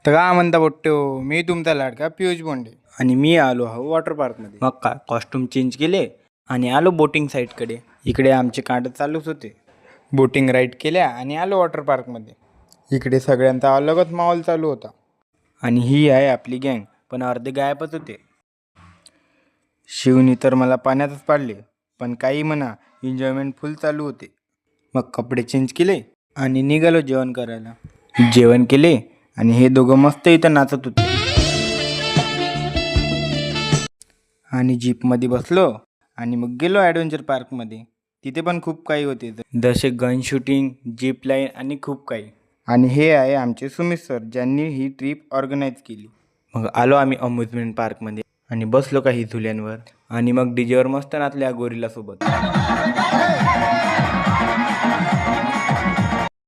तर का म्हणता बोट्टो, मी तुमचा लाडका पियुष बोंडे आणि मी आलो हा वॉटर पार्कमध्ये. मग काय कॉस्ट्यूम चेंज केले आणि आलो बोटिंग साईडकडे. इकडे आमचे कांड चालूच होते. बोटिंग राईड केल्या आणि आलो वॉटर पार्कमध्ये. इकडे सगळ्यांचा अलगच माहोल चालू होता. आणि ही आहे आपली गँग, पण अर्धे गायबच होते. शिवनी तर मला पाण्यातच पाडले, पण काही म्हणा एन्जॉयमेंट फुल चालू होते. मग कपडे चेंज केले आणि निघालो जेवण करायला. जेवण केले आणि हे दोघं मस्त इथं नाचत होते. आणि जीपमध्ये बसलो आणि मग गेलो ॲडव्हेंचर पार्कमध्ये. तिथे पण खूप काही होते, जसे गन शूटिंग, जीप लाईन आणि खूप काही. आणि हे आहे आमचे सुमित सर, ज्यांनी ही ट्रिप ऑर्गनाईज केली. मग आलो आम्ही अम्युजमेंट पार्कमध्ये आणि बसलो काही झुल्यांवर आणि मग डीजेवर मस्त नाचल्या गोरिलासोबत.